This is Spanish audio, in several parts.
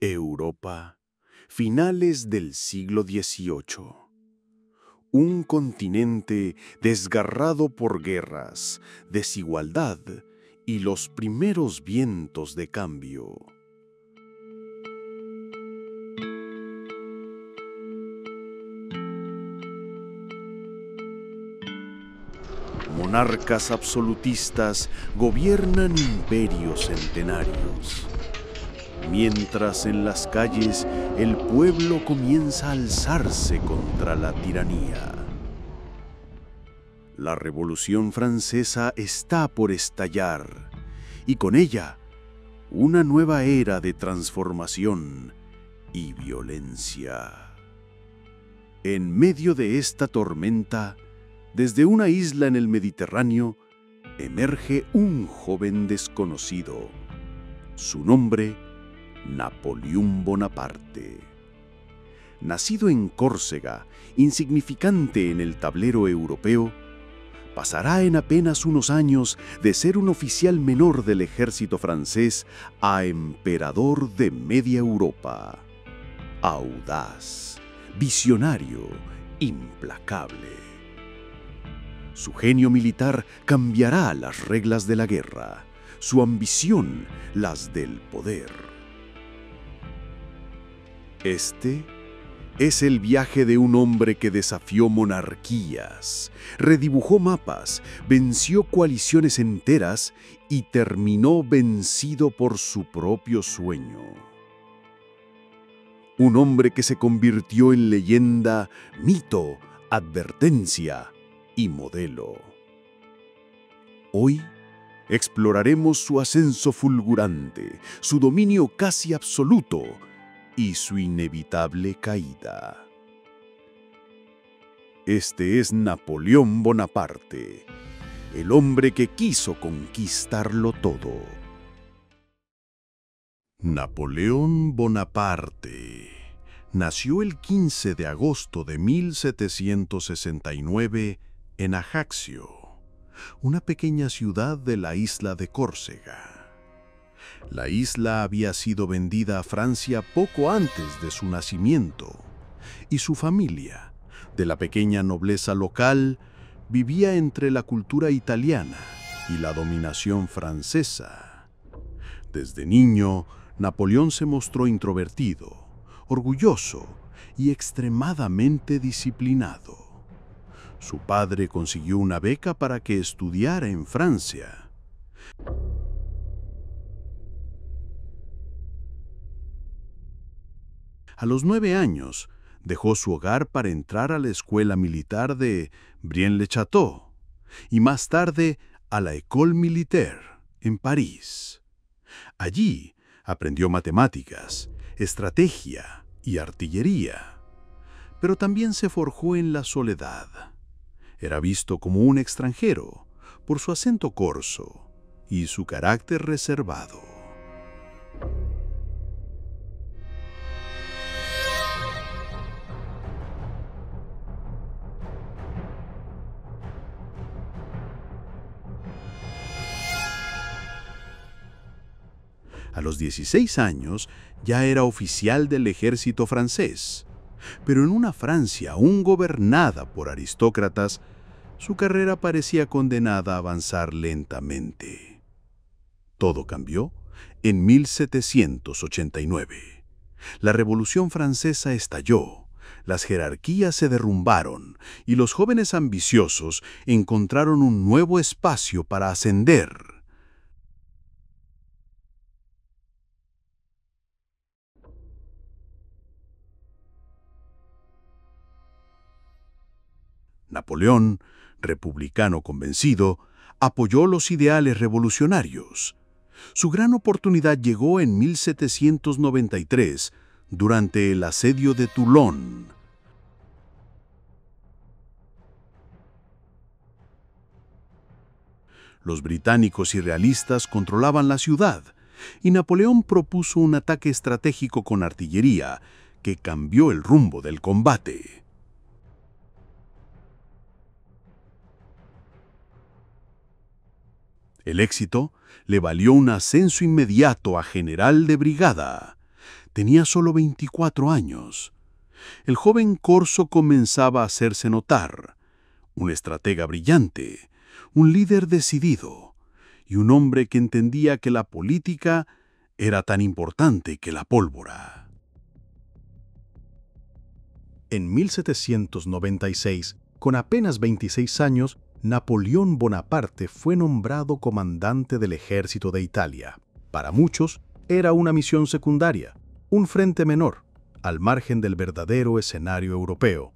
Europa, finales del siglo XVIII. Un continente desgarrado por guerras, desigualdad y los primeros vientos de cambio. Monarcas absolutistas gobiernan imperios centenarios, mientras en las calles el pueblo comienza a alzarse contra la tiranía. La Revolución Francesa está por estallar, y con ella una nueva era de transformación y violencia. En medio de esta tormenta, desde una isla en el Mediterráneo, emerge un joven desconocido. Su nombre, Napoleón Bonaparte. Nacido en Córcega, insignificante en el tablero europeo, pasará en apenas unos años de ser un oficial menor del ejército francés a emperador de media Europa. Audaz, visionario, implacable. Su genio militar cambiará las reglas de la guerra, su ambición las del poder. Este es el viaje de un hombre que desafió monarquías, redibujó mapas, venció coaliciones enteras y terminó vencido por su propio sueño. Un hombre que se convirtió en leyenda, mito, advertencia y modelo. Hoy exploraremos su ascenso fulgurante, su dominio casi absoluto y su inevitable caída. Este es Napoleón Bonaparte, el hombre que quiso conquistarlo todo. Napoleón Bonaparte nació el 15 de agosto de 1769 en Ajaccio, una pequeña ciudad de la isla de Córcega. La isla había sido vendida a Francia poco antes de su nacimiento, y su familia, de la pequeña nobleza local, vivía entre la cultura italiana y la dominación francesa. Desde niño, Napoleón se mostró introvertido, orgulloso y extremadamente disciplinado. Su padre consiguió una beca para que estudiara en Francia. A los 9 años, dejó su hogar para entrar a la escuela militar de Brienne-le-Château y más tarde a la École Militaire en París. Allí aprendió matemáticas, estrategia y artillería, pero también se forjó en la soledad. Era visto como un extranjero por su acento corso y su carácter reservado. A los 16 años ya era oficial del ejército francés, pero en una Francia aún gobernada por aristócratas, su carrera parecía condenada a avanzar lentamente. Todo cambió en 1789. La Revolución Francesa estalló, las jerarquías se derrumbaron y los jóvenes ambiciosos encontraron un nuevo espacio para ascender. Napoleón, republicano convencido, apoyó los ideales revolucionarios. Su gran oportunidad llegó en 1793, durante el asedio de Toulon. Los británicos y realistas controlaban la ciudad, y Napoleón propuso un ataque estratégico con artillería que cambió el rumbo del combate. El éxito le valió un ascenso inmediato a general de brigada. Tenía solo 24 años. El joven corso comenzaba a hacerse notar, un estratega brillante, un líder decidido y un hombre que entendía que la política era tan importante que la pólvora. En 1796, con apenas 26 años, Napoleón Bonaparte fue nombrado comandante del ejército de Italia. Para muchos, era una misión secundaria, un frente menor, al margen del verdadero escenario europeo.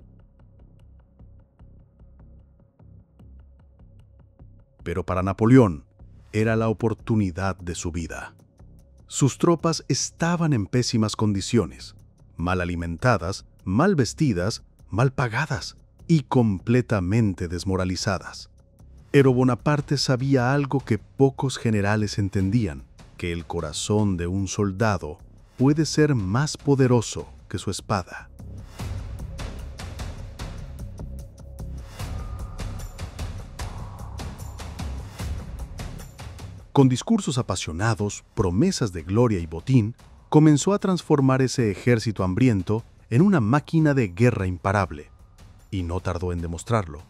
Pero para Napoleón, era la oportunidad de su vida. Sus tropas estaban en pésimas condiciones, mal alimentadas, mal vestidas, mal pagadas y completamente desmoralizadas. Pero Bonaparte sabía algo que pocos generales entendían, que el corazón de un soldado puede ser más poderoso que su espada. Con discursos apasionados, promesas de gloria y botín, comenzó a transformar ese ejército hambriento en una máquina de guerra imparable. Y no tardó en demostrarlo.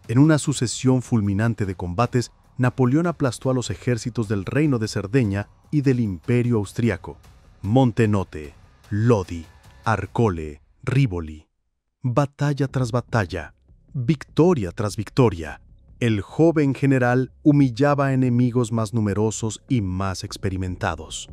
En una sucesión fulminante de combates, Napoleón aplastó a los ejércitos del Reino de Cerdeña y del Imperio Austriaco. Montenotte, Lodi, Arcole, Rivoli. Batalla tras batalla, victoria tras victoria, el joven general humillaba a enemigos más numerosos y más experimentados.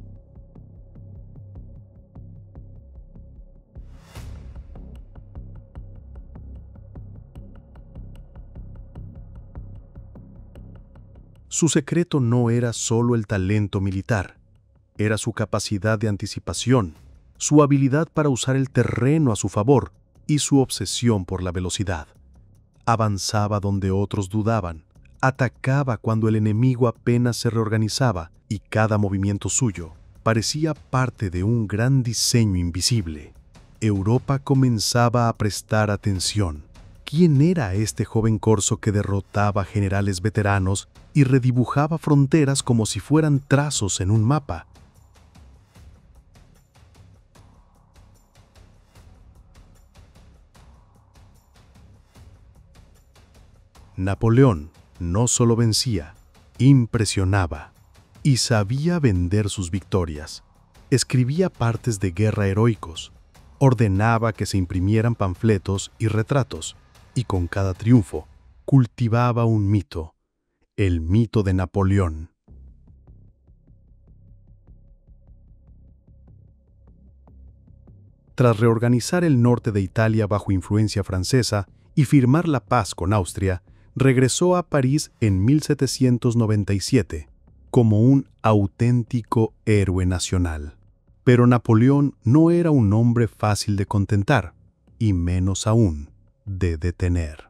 Su secreto no era solo el talento militar, era su capacidad de anticipación, su habilidad para usar el terreno a su favor y su obsesión por la velocidad. Avanzaba donde otros dudaban, atacaba cuando el enemigo apenas se reorganizaba y cada movimiento suyo parecía parte de un gran diseño invisible. Europa comenzaba a prestar atención. ¿Quién era este joven corso que derrotaba generales veteranos y redibujaba fronteras como si fueran trazos en un mapa? Napoleón no solo vencía, impresionaba y sabía vender sus victorias. Escribía partes de guerra heroicos, ordenaba que se imprimieran panfletos y retratos, y con cada triunfo cultivaba un mito, el mito de Napoleón. Tras reorganizar el norte de Italia bajo influencia francesa y firmar la paz con Austria, regresó a París en 1797 como un auténtico héroe nacional. Pero Napoleón no era un hombre fácil de contentar, y menos aún de detener.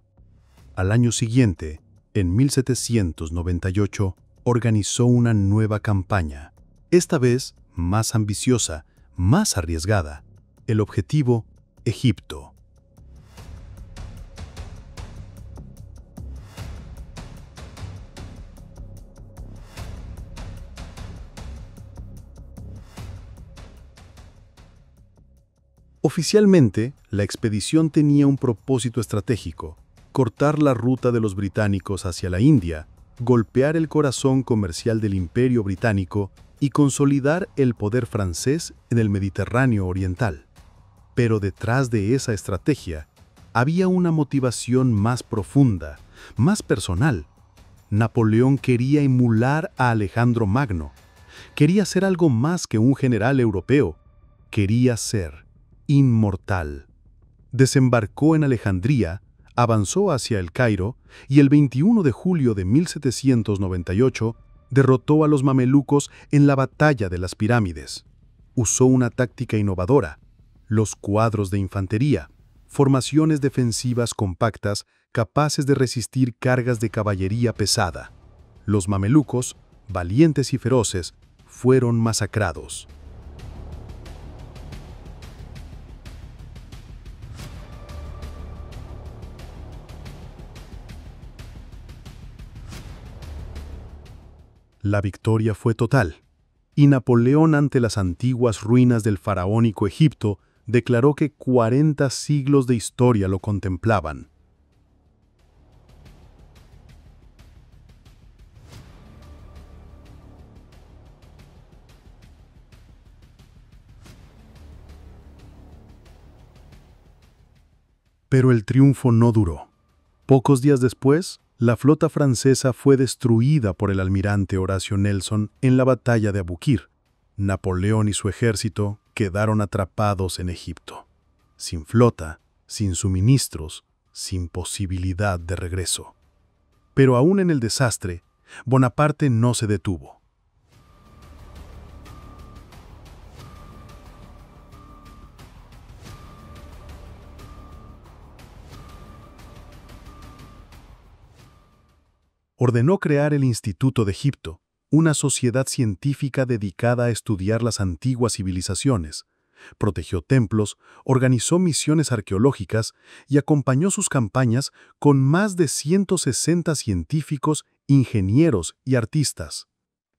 Al año siguiente, en 1798, organizó una nueva campaña, esta vez más ambiciosa, más arriesgada. El objetivo, Egipto. Oficialmente, la expedición tenía un propósito estratégico: cortar la ruta de los británicos hacia la India, golpear el corazón comercial del Imperio Británico y consolidar el poder francés en el Mediterráneo oriental. Pero detrás de esa estrategia había una motivación más profunda, más personal. Napoleón quería emular a Alejandro Magno. Quería ser algo más que un general europeo. Quería ser inmortal. Desembarcó en Alejandría, avanzó hacia El Cairo y el 21 de julio de 1798 derrotó a los mamelucos en la Batalla de las Pirámides. Usó una táctica innovadora: los cuadros de infantería, formaciones defensivas compactas capaces de resistir cargas de caballería pesada. Los mamelucos, valientes y feroces, fueron masacrados. La victoria fue total. y Napoleón, ante las antiguas ruinas del faraónico Egipto, declaró que 40 siglos de historia lo contemplaban. Pero el triunfo no duró. Pocos días después, la flota francesa fue destruida por el almirante Horacio Nelson en la batalla de Abukir. Napoleón y su ejército quedaron atrapados en Egipto, sin flota, sin suministros, sin posibilidad de regreso. Pero aún en el desastre, Bonaparte no se detuvo. Ordenó crear el Instituto de Egipto, una sociedad científica dedicada a estudiar las antiguas civilizaciones. Protegió templos, organizó misiones arqueológicas y acompañó sus campañas con más de 160 científicos, ingenieros y artistas.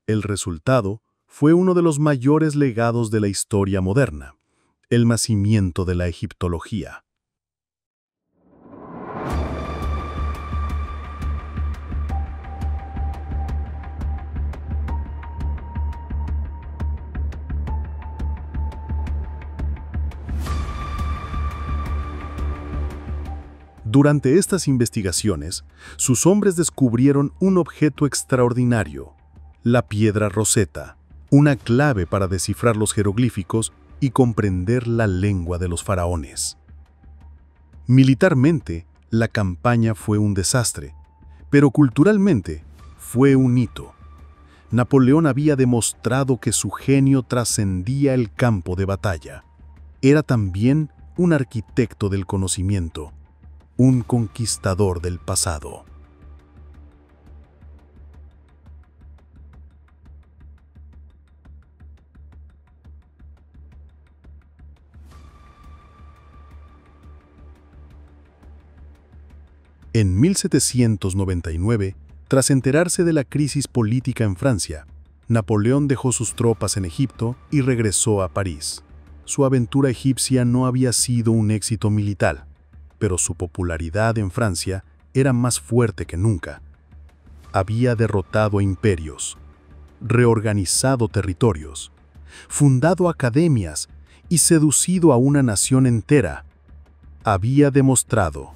El resultado fue uno de los mayores legados de la historia moderna, el nacimiento de la egiptología. Durante estas investigaciones, sus hombres descubrieron un objeto extraordinario, la piedra Rosetta, una clave para descifrar los jeroglíficos y comprender la lengua de los faraones. Militarmente, la campaña fue un desastre, pero culturalmente fue un hito. Napoleón había demostrado que su genio trascendía el campo de batalla. Era también un arquitecto del conocimiento, un conquistador del pasado. En 1799, tras enterarse de la crisis política en Francia, Napoleón dejó sus tropas en Egipto y regresó a París. Su aventura egipcia no había sido un éxito militar, pero su popularidad en Francia era más fuerte que nunca. Había derrotado a imperios, reorganizado territorios, fundado academias y seducido a una nación entera. Había demostrado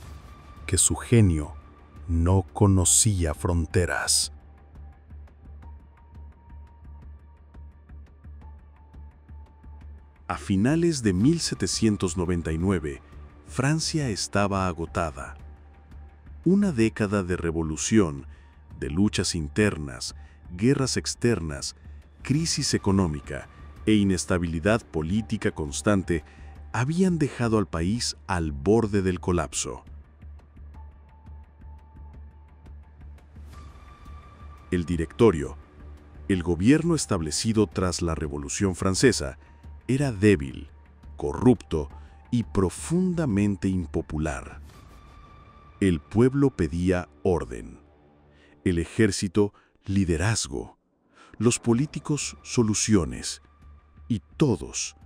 que su genio no conocía fronteras. A finales de 1799, Francia estaba agotada. Una década de revolución, de luchas internas, guerras externas, crisis económica e inestabilidad política constante habían dejado al país al borde del colapso. El Directorio, el gobierno establecido tras la Revolución Francesa, era débil, corrupto y profundamente impopular. El pueblo pedía orden, el ejército liderazgo, los políticos soluciones, y todos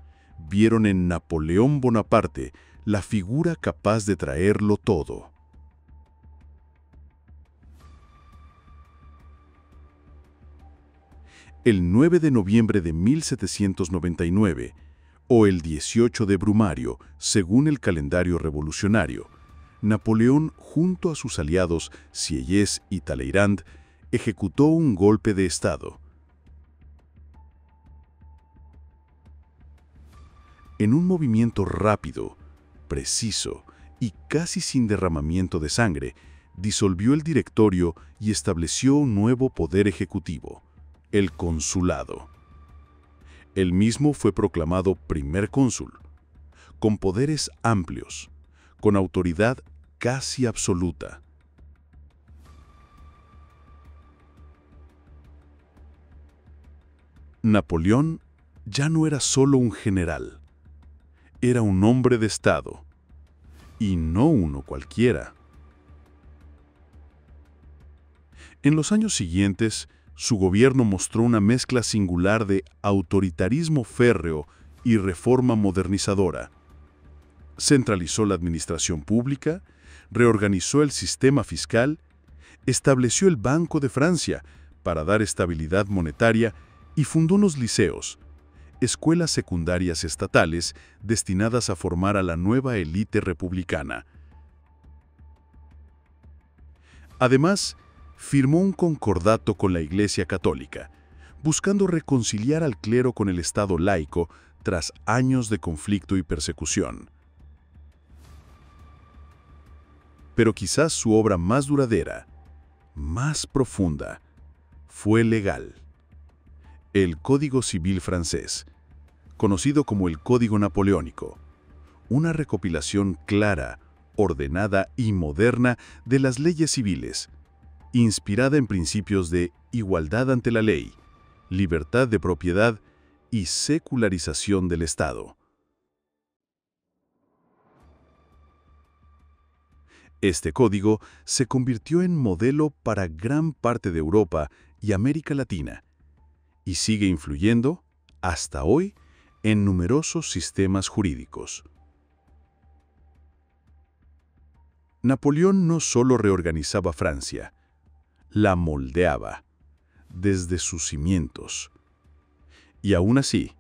vieron en Napoleón Bonaparte la figura capaz de traerlo todo. El 9 de noviembre de 1799, o el 18 de Brumario, según el calendario revolucionario, Napoleón, junto a sus aliados Sieyès y Talleyrand, ejecutó un golpe de Estado. En un movimiento rápido, preciso y casi sin derramamiento de sangre, disolvió el Directorio y estableció un nuevo poder ejecutivo, el consulado. Él mismo fue proclamado primer cónsul, con poderes amplios, con autoridad casi absoluta. Napoleón ya no era solo un general, era un hombre de Estado, y no uno cualquiera. En los años siguientes, Su gobierno mostró una mezcla singular de autoritarismo férreo y reforma modernizadora. Centralizó la administración pública, reorganizó el sistema fiscal, estableció el Banco de Francia para dar estabilidad monetaria y fundó unos liceos, escuelas secundarias estatales destinadas a formar a la nueva élite republicana. Además, firmó un concordato con la Iglesia Católica, buscando reconciliar al clero con el Estado laico tras años de conflicto y persecución. Pero quizás su obra más duradera, más profunda, fue legal. El Código Civil francés, conocido como el Código Napoleónico, una recopilación clara, ordenada y moderna de las leyes civiles, inspirada en principios de igualdad ante la ley, libertad de propiedad y secularización del Estado. Este código se convirtió en modelo para gran parte de Europa y América Latina, y sigue influyendo, hasta hoy, en numerosos sistemas jurídicos. Napoleón no solo reorganizaba Francia, la moldeaba desde sus cimientos. Y aún así,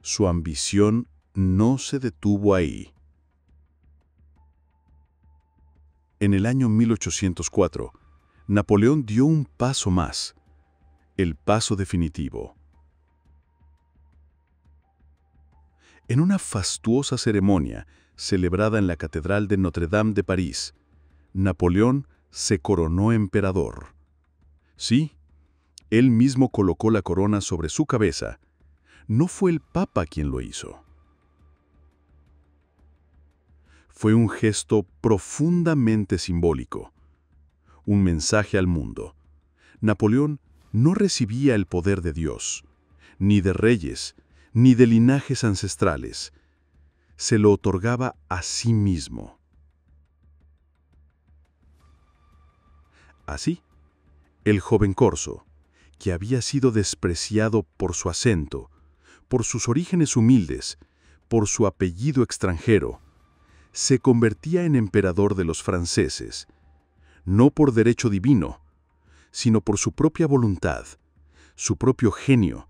su ambición no se detuvo ahí. En el año 1804, Napoleón dio un paso más, el paso definitivo. En una fastuosa ceremonia celebrada en la Catedral de Notre-Dame de París, Napoleón se coronó emperador. Sí, él mismo colocó la corona sobre su cabeza. No fue el Papa quien lo hizo. Fue un gesto profundamente simbólico, un mensaje al mundo. Napoleón no recibía el poder de Dios, ni de reyes, ni de linajes ancestrales. Se lo otorgaba a sí mismo. Así, el joven corso, que había sido despreciado por su acento, por sus orígenes humildes, por su apellido extranjero, se convertía en emperador de los franceses, no por derecho divino, sino por su propia voluntad, su propio genio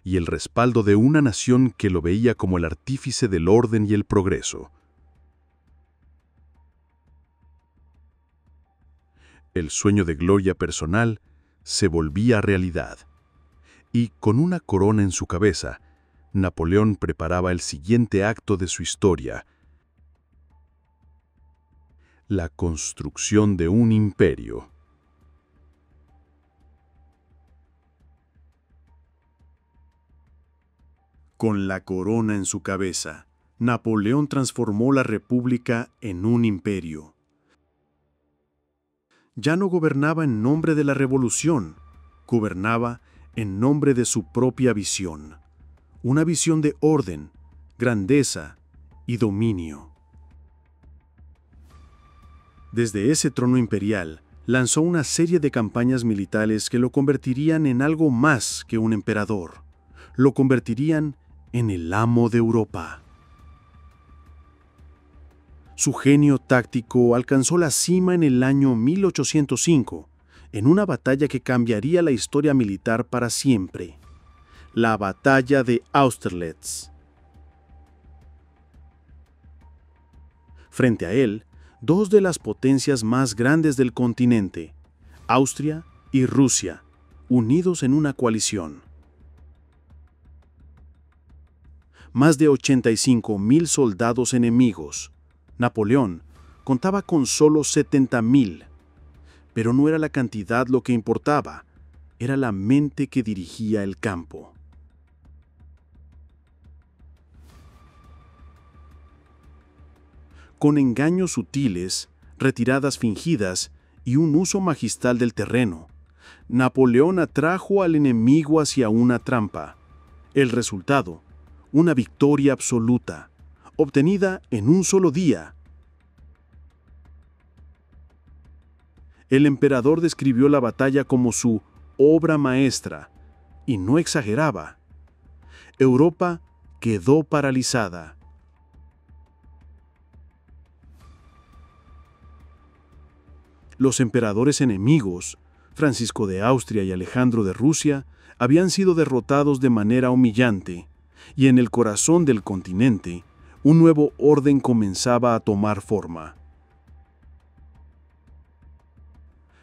y el respaldo de una nación que lo veía como el artífice del orden y el progreso. El sueño de gloria personal se volvía realidad, y con una corona en su cabeza, Napoleón preparaba el siguiente acto de su historia: la construcción de un imperio. Con la corona en su cabeza, Napoleón transformó la República en un imperio. Ya no gobernaba en nombre de la revolución, gobernaba en nombre de su propia visión. Una visión de orden, grandeza y dominio. Desde ese trono imperial, lanzó una serie de campañas militares que lo convertirían en algo más que un emperador. Lo convertirían en el amo de Europa. Su genio táctico alcanzó la cima en el año 1805, en una batalla que cambiaría la historia militar para siempre: la batalla de Austerlitz. Frente a él, dos de las potencias más grandes del continente, Austria y Rusia, unidos en una coalición. Más de 85,000 soldados enemigos. Napoleón contaba con solo 70,000. Pero no era la cantidad lo que importaba, era la mente que dirigía el campo. Con engaños sutiles, retiradas fingidas y un uso magistral del terreno, Napoleón atrajo al enemigo hacia una trampa. El resultado: una victoria absoluta, obtenida en un solo día. El emperador describió la batalla como su obra maestra, y no exageraba. Europa quedó paralizada. Los emperadores enemigos, Francisco de Austria y Alejandro de Rusia, habían sido derrotados de manera humillante, y en el corazón del continente, un nuevo orden comenzaba a tomar forma.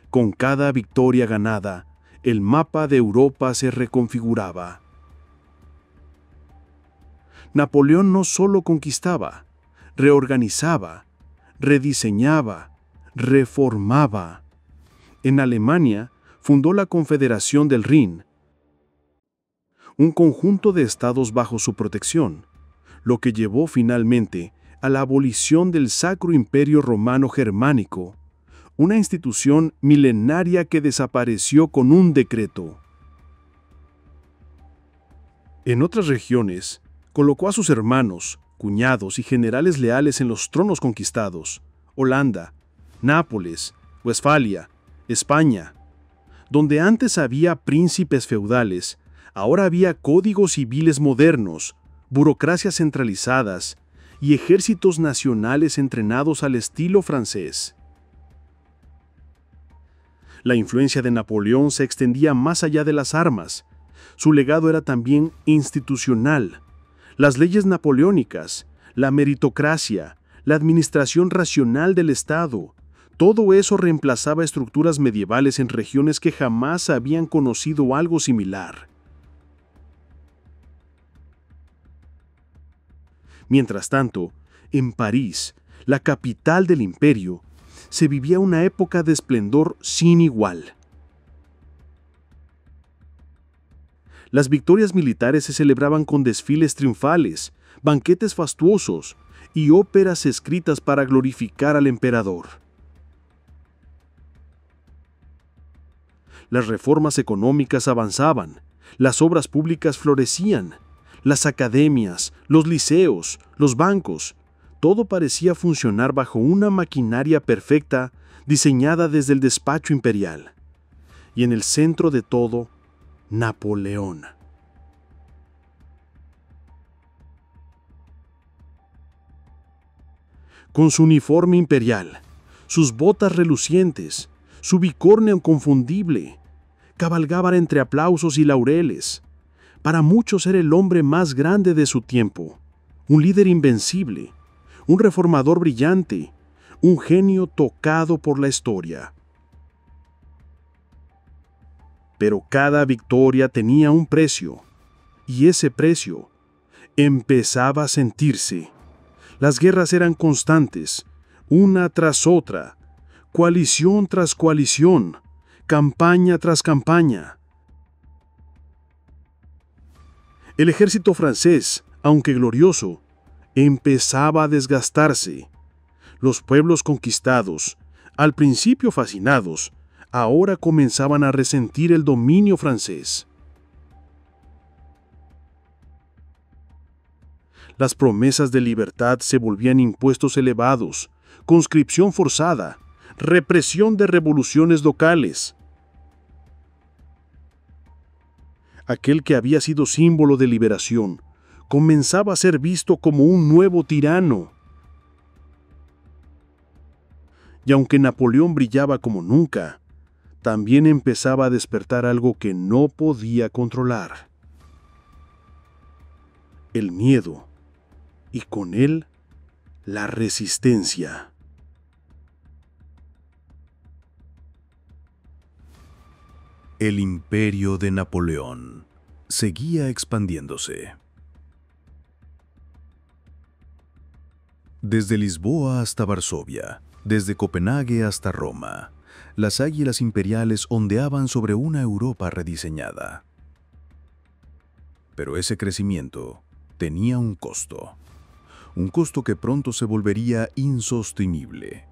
Con cada victoria ganada, el mapa de Europa se reconfiguraba. Napoleón no solo conquistaba, reorganizaba, rediseñaba, reformaba. En Alemania fundó la Confederación del Rin, un conjunto de estados bajo su protección, lo que llevó finalmente a la abolición del Sacro Imperio Romano Germánico, una institución milenaria que desapareció con un decreto. En otras regiones, colocó a sus hermanos, cuñados y generales leales en los tronos conquistados: Holanda, Nápoles, Westfalia, España. Donde antes había príncipes feudales, ahora había códigos civiles modernos, burocracias centralizadas y ejércitos nacionales entrenados al estilo francés. La influencia de Napoleón se extendía más allá de las armas. Su legado era también institucional. Las leyes napoleónicas, la meritocracia, la administración racional del Estado, todo eso reemplazaba estructuras medievales en regiones que jamás habían conocido algo similar. Mientras tanto, en París, la capital del imperio, se vivía una época de esplendor sin igual. Las victorias militares se celebraban con desfiles triunfales, banquetes fastuosos y óperas escritas para glorificar al emperador. Las reformas económicas avanzaban, las obras públicas florecían, las academias, los liceos, los bancos, todo parecía funcionar bajo una maquinaria perfecta diseñada desde el despacho imperial. Y en el centro de todo, Napoleón. Con su uniforme imperial, sus botas relucientes, su bicornio inconfundible, cabalgaba entre aplausos y laureles. Para muchos era el hombre más grande de su tiempo, un líder invencible, un reformador brillante, un genio tocado por la historia. Pero cada victoria tenía un precio, y ese precio empezaba a sentirse. Las guerras eran constantes, una tras otra, coalición tras coalición, campaña tras campaña. El ejército francés, aunque glorioso, empezaba a desgastarse. Los pueblos conquistados, al principio fascinados, ahora comenzaban a resentir el dominio francés. Las promesas de libertad se volvían impuestos elevados, conscripción forzada, represión de revoluciones locales. Aquel que había sido símbolo de liberación comenzaba a ser visto como un nuevo tirano. Y aunque Napoleón brillaba como nunca, también empezaba a despertar algo que no podía controlar: el miedo, y con él, la resistencia. El imperio de Napoleón seguía expandiéndose. Desde Lisboa hasta Varsovia, desde Copenhague hasta Roma, las águilas imperiales ondeaban sobre una Europa rediseñada. Pero ese crecimiento tenía un costo que pronto se volvería insostenible.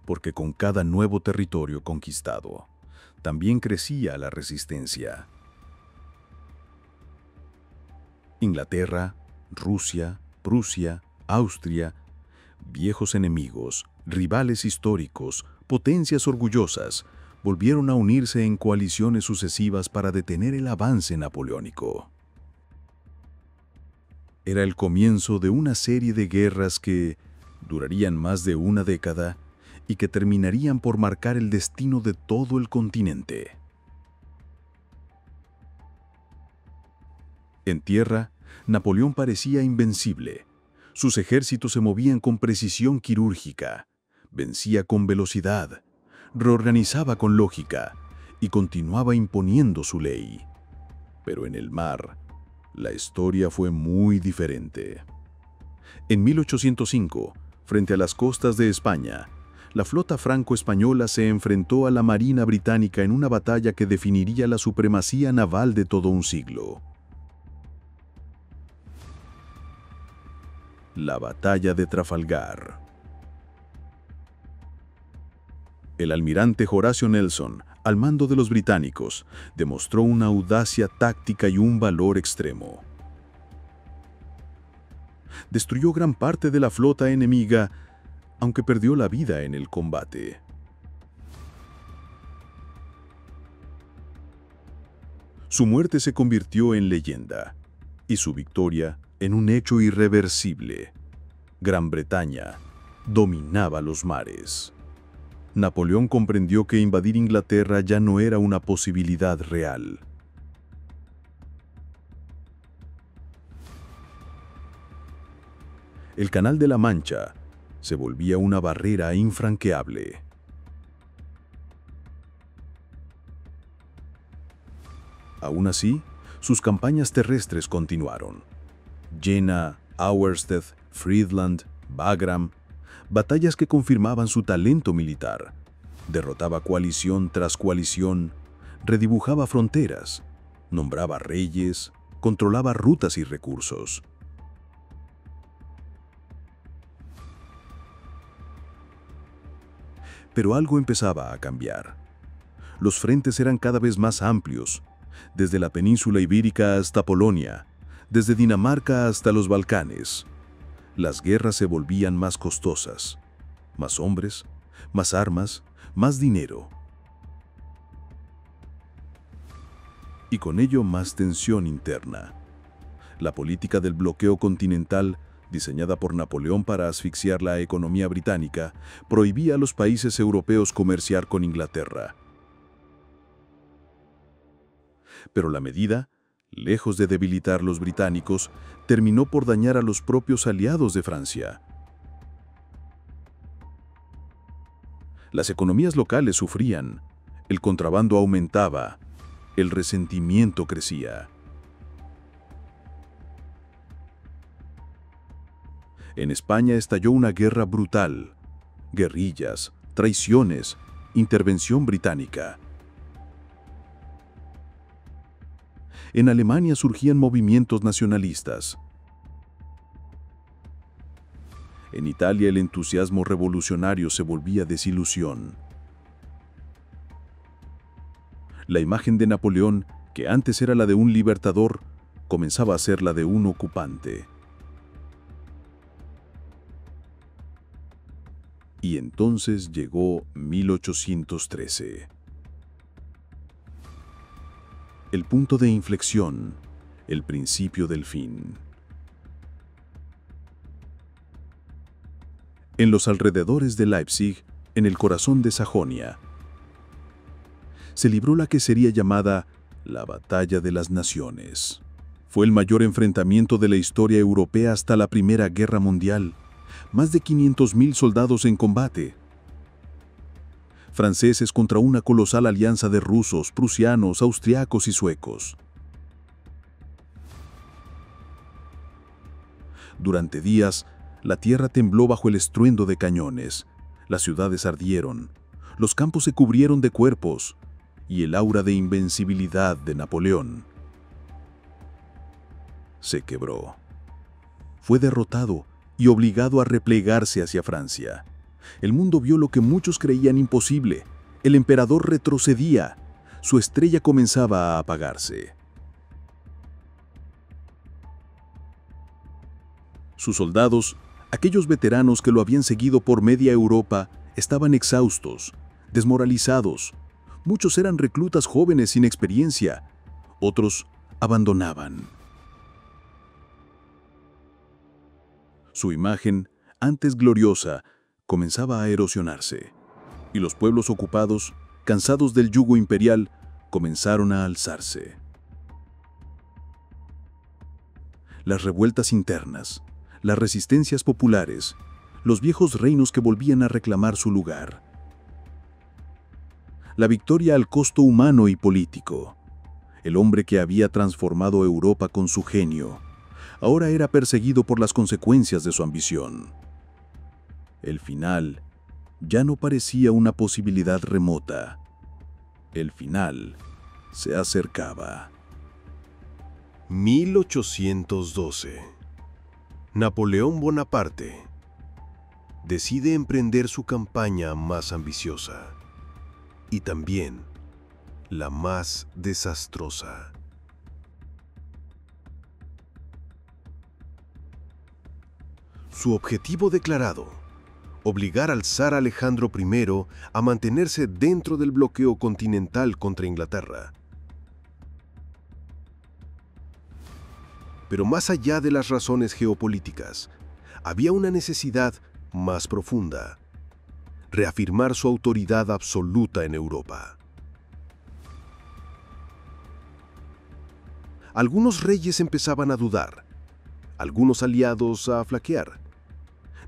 Porque con cada nuevo territorio conquistado, también crecía la resistencia. Inglaterra, Rusia, Prusia, Austria, viejos enemigos, rivales históricos, potencias orgullosas, volvieron a unirse en coaliciones sucesivas para detener el avance napoleónico. Era el comienzo de una serie de guerras que durarían más de una década y que terminarían por marcar el destino de todo el continente. En tierra, Napoleón parecía invencible. Sus ejércitos se movían con precisión quirúrgica, vencía con velocidad, reorganizaba con lógica y continuaba imponiendo su ley. Pero en el mar, la historia fue muy diferente. En 1805, frente a las costas de España, la flota franco-española se enfrentó a la Marina británica en una batalla que definiría la supremacía naval de todo un siglo. La Batalla de Trafalgar. El almirante Horatio Nelson, al mando de los británicos, demostró una audacia táctica y un valor extremo. Destruyó gran parte de la flota enemiga, aunque perdió la vida en el combate. Su muerte se convirtió en leyenda, y su victoria en un hecho irreversible. Gran Bretaña dominaba los mares. Napoleón comprendió que invadir Inglaterra ya no era una posibilidad real. El Canal de la Mancha se volvía una barrera infranqueable. Aún así, sus campañas terrestres continuaron. Jena, Auerstedt, Friedland, Wagram, batallas que confirmaban su talento militar. Derrotaba coalición tras coalición, redibujaba fronteras, nombraba reyes, controlaba rutas y recursos. Pero algo empezaba a cambiar. Los frentes eran cada vez más amplios, desde la península ibérica hasta Polonia, desde Dinamarca hasta los Balcanes. Las guerras se volvían más costosas. Más hombres, más armas, más dinero. Y con ello más tensión interna. La política del bloqueo continental, diseñada por Napoleón para asfixiar la economía británica, prohibía a los países europeos comerciar con Inglaterra. Pero la medida, lejos de debilitar a los británicos, terminó por dañar a los propios aliados de Francia. Las economías locales sufrían, el contrabando aumentaba, el resentimiento crecía. En España estalló una guerra brutal, guerrillas, traiciones, intervención británica. En Alemania surgían movimientos nacionalistas. En Italia el entusiasmo revolucionario se volvía desilusión. La imagen de Napoleón, que antes era la de un libertador, comenzaba a ser la de un ocupante. Y entonces llegó 1813. El punto de inflexión, el principio del fin. En los alrededores de Leipzig, en el corazón de Sajonia, se libró la que sería llamada la Batalla de las Naciones. Fue el mayor enfrentamiento de la historia europea hasta la Primera Guerra Mundial. Más de 500.000 soldados en combate. Franceses contra una colosal alianza de rusos, prusianos, austriacos y suecos. Durante días, la tierra tembló bajo el estruendo de cañones, las ciudades ardieron, los campos se cubrieron de cuerpos y el aura de invencibilidad de Napoleón se quebró. Fue derrotado y obligado a replegarse hacia Francia. El mundo vio lo que muchos creían imposible. El emperador retrocedía. Su estrella comenzaba a apagarse. Sus soldados, aquellos veteranos que lo habían seguido por media Europa, estaban exhaustos, desmoralizados, Muchos eran reclutas jóvenes sin experiencia, otros abandonaban. Su imagen, antes gloriosa, comenzaba a erosionarse, y los pueblos ocupados, cansados del yugo imperial, comenzaron a alzarse. Las revueltas internas, las resistencias populares, los viejos reinos que volvían a reclamar su lugar. La victoria al costo humano y político. El hombre que había transformado Europa con su genio, ahora era perseguido por las consecuencias de su ambición. El final ya no parecía una posibilidad remota. El final se acercaba. 1812. Napoleón Bonaparte decide emprender su campaña más ambiciosa y también la más desastrosa. Su objetivo declarado: obligar al zar Alejandro I a mantenerse dentro del bloqueo continental contra Inglaterra. Pero más allá de las razones geopolíticas, había una necesidad más profunda: reafirmar su autoridad absoluta en Europa. Algunos reyes empezaban a dudar, algunos aliados a flaquear.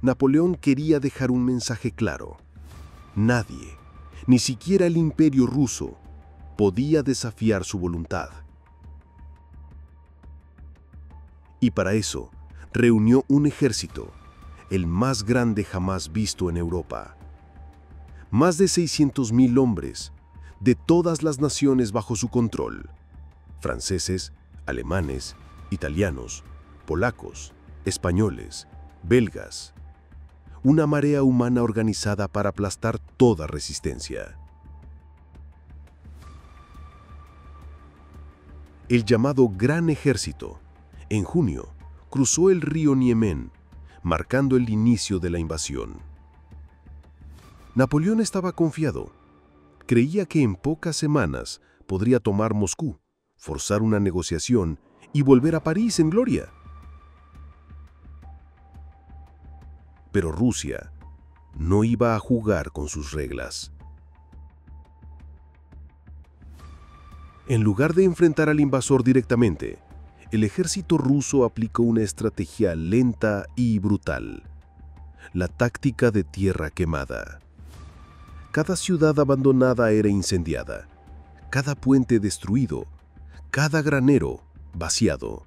Napoleón quería dejar un mensaje claro: nadie, ni siquiera el Imperio ruso, podía desafiar su voluntad. Y para eso, reunió un ejército, el más grande jamás visto en Europa. Más de 600.000 hombres, de todas las naciones bajo su control: franceses, alemanes, italianos, polacos, españoles, belgas. Una marea humana organizada para aplastar toda resistencia. El llamado Gran Ejército, en junio, cruzó el río Niemen, marcando el inicio de la invasión. Napoleón estaba confiado. Creía que en pocas semanas podría tomar Moscú, forzar una negociación y volver a París en gloria. Pero Rusia no iba a jugar con sus reglas. En lugar de enfrentar al invasor directamente, el ejército ruso aplicó una estrategia lenta y brutal: la táctica de tierra quemada. Cada ciudad abandonada era incendiada, cada puente destruido, cada granero vaciado.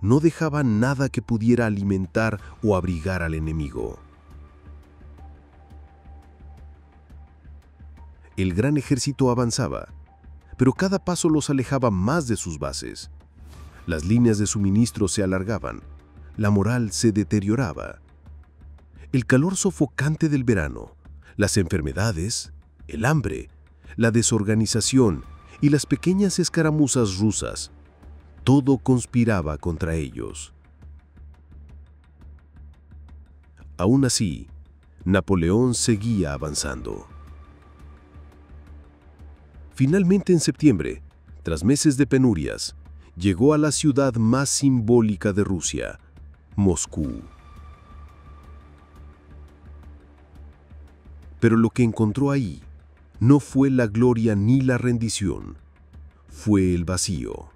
No dejaban nada que pudiera alimentar o abrigar al enemigo. El gran ejército avanzaba, pero cada paso los alejaba más de sus bases. Las líneas de suministro se alargaban, la moral se deterioraba. El calor sofocante del verano, las enfermedades, el hambre, la desorganización y las pequeñas escaramuzas rusas, todo conspiraba contra ellos. Aún así, Napoleón seguía avanzando. Finalmente, en septiembre, tras meses de penurias, llegó a la ciudad más simbólica de Rusia, Moscú. Pero lo que encontró ahí no fue la gloria ni la rendición, fue el vacío.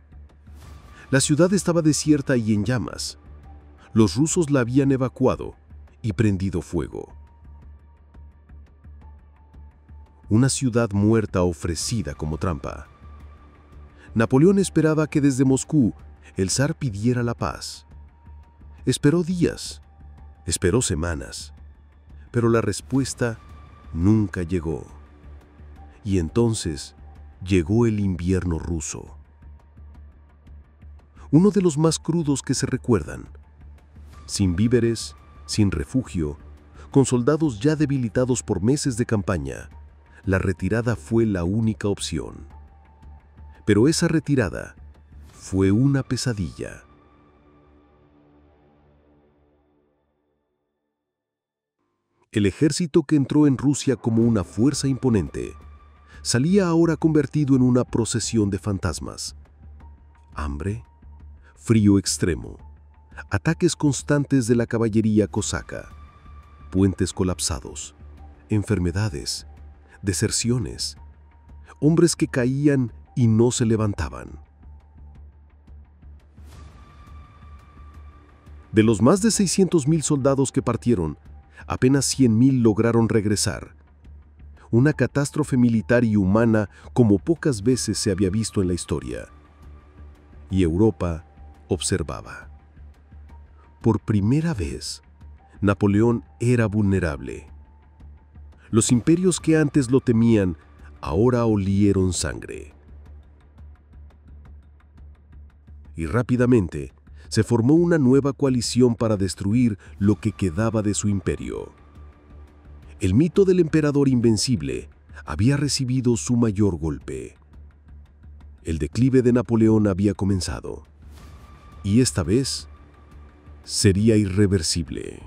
La ciudad estaba desierta y en llamas. Los rusos la habían evacuado y prendido fuego. Una ciudad muerta ofrecida como trampa. Napoleón esperaba que desde Moscú el zar pidiera la paz. Esperó días, esperó semanas, pero la respuesta nunca llegó. Y entonces llegó el invierno ruso. Uno de los más crudos que se recuerdan. Sin víveres, sin refugio, con soldados ya debilitados por meses de campaña, la retirada fue la única opción. Pero esa retirada fue una pesadilla. El ejército que entró en Rusia como una fuerza imponente salía ahora convertido en una procesión de fantasmas. Hambre, frío extremo, ataques constantes de la caballería cosaca, puentes colapsados, enfermedades, deserciones, hombres que caían y no se levantaban. De los más de 600.000 soldados que partieron, apenas 100.000 lograron regresar. Una catástrofe militar y humana como pocas veces se había visto en la historia. Y Europa observaba. Por primera vez, Napoleón era vulnerable. Los imperios que antes lo temían, ahora olieron sangre. Y rápidamente, se formó una nueva coalición para destruir lo que quedaba de su imperio. El mito del emperador invencible había recibido su mayor golpe. El declive de Napoleón había comenzado, y esta vez sería irreversible.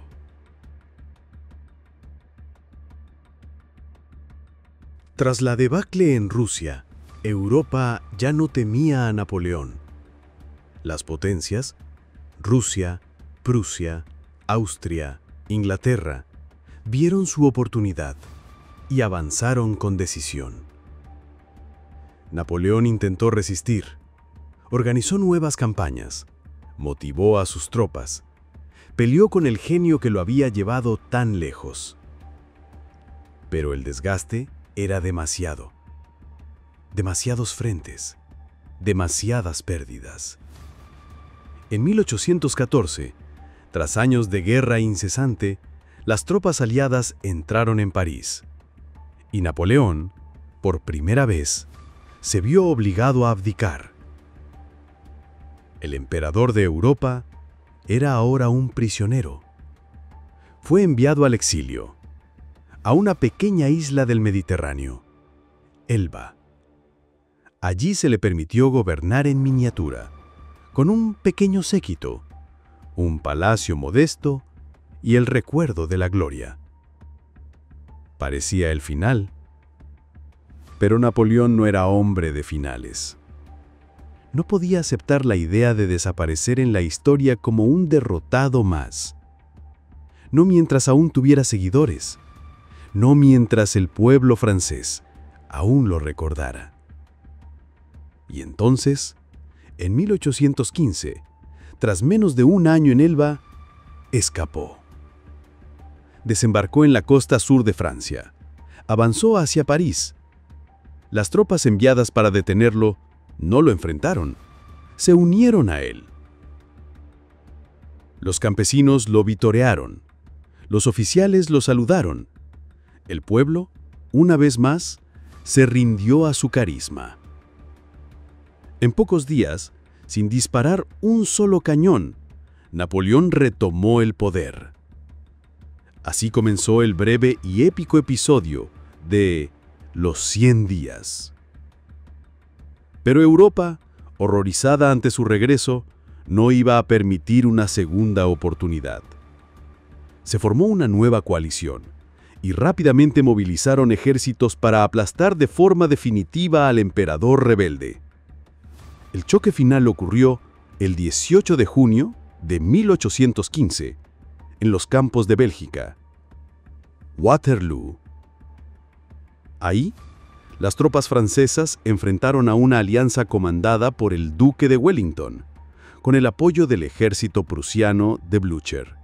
Tras la debacle en Rusia, Europa ya no temía a Napoleón. Las potencias, Rusia, Prusia, Austria, Inglaterra, vieron su oportunidad y avanzaron con decisión. Napoleón intentó resistir, organizó nuevas campañas, motivó a sus tropas, peleó con el genio que lo había llevado tan lejos. Pero el desgaste era demasiado. Demasiados frentes, demasiadas pérdidas. En 1814, tras años de guerra incesante, las tropas aliadas entraron en París. Y Napoleón, por primera vez, se vio obligado a abdicar. El emperador de Europa era ahora un prisionero. Fue enviado al exilio, a una pequeña isla del Mediterráneo, Elba. Allí se le permitió gobernar en miniatura, con un pequeño séquito, un palacio modesto y el recuerdo de la gloria. Parecía el final, pero Napoleón no era hombre de finales. No podía aceptar la idea de desaparecer en la historia como un derrotado más. No mientras aún tuviera seguidores, no mientras el pueblo francés aún lo recordara. Y entonces, en 1815, tras menos de un año en Elba, escapó. Desembarcó en la costa sur de Francia. Avanzó hacia París. Las tropas enviadas para detenerlo no lo enfrentaron, se unieron a él. Los campesinos lo vitorearon. Los oficiales lo saludaron. El pueblo, una vez más, se rindió a su carisma. En pocos días, sin disparar un solo cañón, Napoleón retomó el poder. Así comenzó el breve y épico episodio de los 100 días. Pero Europa, horrorizada ante su regreso, no iba a permitir una segunda oportunidad. Se formó una nueva coalición y rápidamente movilizaron ejércitos para aplastar de forma definitiva al emperador rebelde. El choque final ocurrió el 18 de junio de 1815, en los campos de Bélgica, Waterloo. Ahí, las tropas francesas enfrentaron a una alianza comandada por el duque de Wellington, con el apoyo del ejército prusiano de Blücher.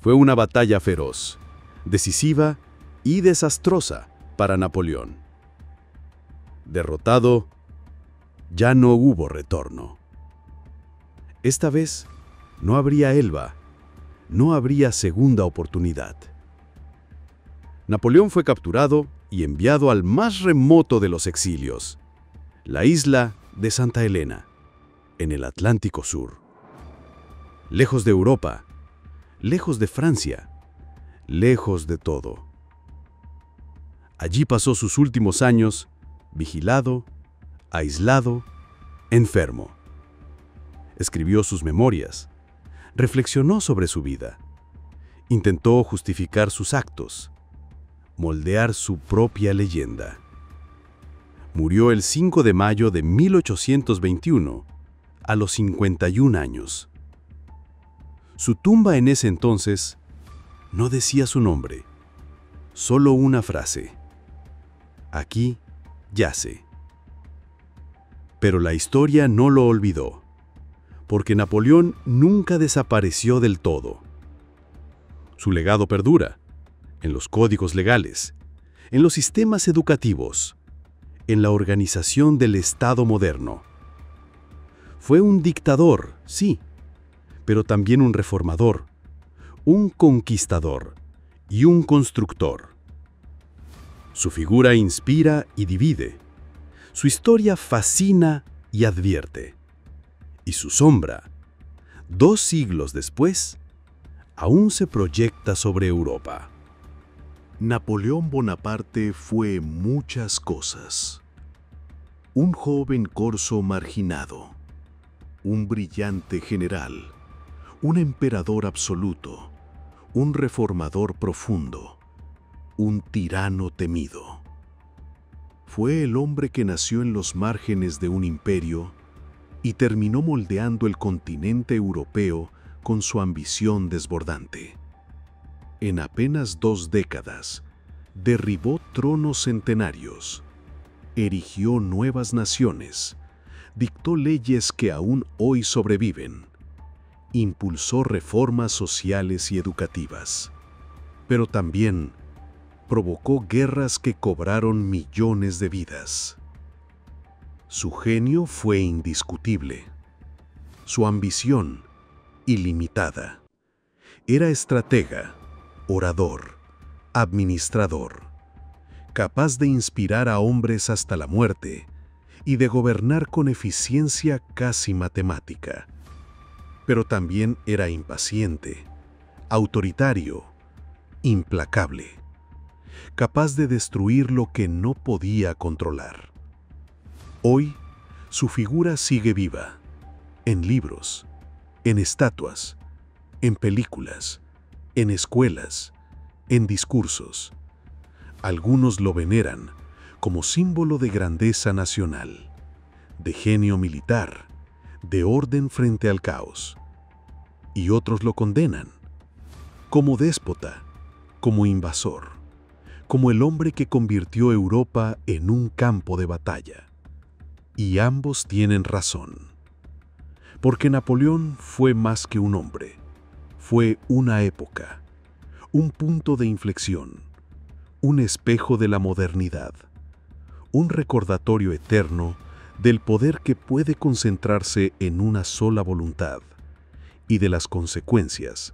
Fue una batalla feroz, decisiva y desastrosa para Napoleón. Derrotado, ya no hubo retorno. Esta vez no habría Elba, no habría segunda oportunidad. Napoleón fue capturado y enviado al más remoto de los exilios, la isla de Santa Helena, en el Atlántico Sur. Lejos de Europa, lejos de Francia, lejos de todo. Allí pasó sus últimos años, vigilado, aislado, enfermo. Escribió sus memorias, reflexionó sobre su vida, intentó justificar sus actos, moldear su propia leyenda. Murió el 5 de mayo de 1821, a los 51 años. Su tumba en ese entonces no decía su nombre, solo una frase: aquí yace. Pero la historia no lo olvidó, porque Napoleón nunca desapareció del todo. Su legado perdura en los códigos legales, en los sistemas educativos, en la organización del Estado moderno. Fue un dictador, sí, pero también un reformador, un conquistador y un constructor. Su figura inspira y divide. Su historia fascina y advierte. Y su sombra, 2 siglos después, aún se proyecta sobre Europa. Napoleón Bonaparte fue muchas cosas. Un joven corso marginado, un brillante general, un emperador absoluto, un reformador profundo, un tirano temido. Fue el hombre que nació en los márgenes de un imperio y terminó moldeando el continente europeo con su ambición desbordante. En apenas 2 décadas, derribó tronos centenarios, erigió nuevas naciones, dictó leyes que aún hoy sobreviven, impulsó reformas sociales y educativas, pero también provocó guerras que cobraron millones de vidas. Su genio fue indiscutible, su ambición ilimitada. Era estratega, orador, administrador, capaz de inspirar a hombres hasta la muerte y de gobernar con eficiencia casi matemática. Pero también era impaciente, autoritario, implacable, capaz de destruir lo que no podía controlar. Hoy, su figura sigue viva, en libros, en estatuas, en películas, en escuelas, en discursos. Algunos lo veneran como símbolo de grandeza nacional, de genio militar, de orden frente al caos. Y otros lo condenan como déspota, como invasor, como el hombre que convirtió Europa en un campo de batalla. Y ambos tienen razón. Porque Napoleón fue más que un hombre. Fue una época, un punto de inflexión, un espejo de la modernidad, un recordatorio eterno del poder que puede concentrarse en una sola voluntad y de las consecuencias,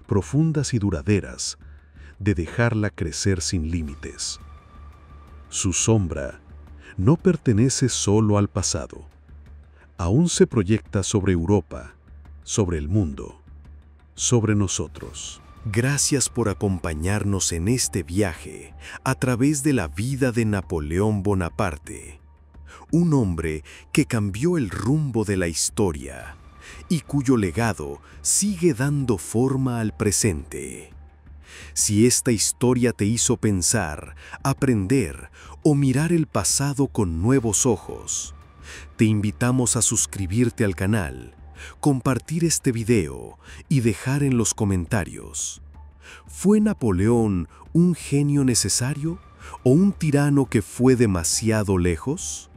profundas y duraderas, de dejarla crecer sin límites. Su sombra no pertenece solo al pasado. Aún se proyecta sobre Europa, sobre el mundo, sobre nosotros. Gracias por acompañarnos en este viaje a través de la vida de Napoleón Bonaparte, un hombre que cambió el rumbo de la historia y cuyo legado sigue dando forma al presente. Si esta historia te hizo pensar, aprender o mirar el pasado con nuevos ojos, te invitamos a suscribirte al canal, compartir este video y dejar en los comentarios: ¿fue Napoleón un genio necesario o un tirano que fue demasiado lejos?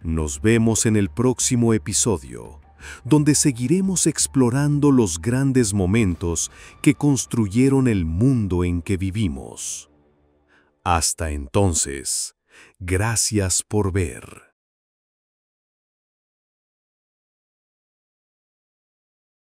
Nos vemos en el próximo episodio, donde seguiremos explorando los grandes momentos que construyeron el mundo en que vivimos. Hasta entonces, gracias por ver.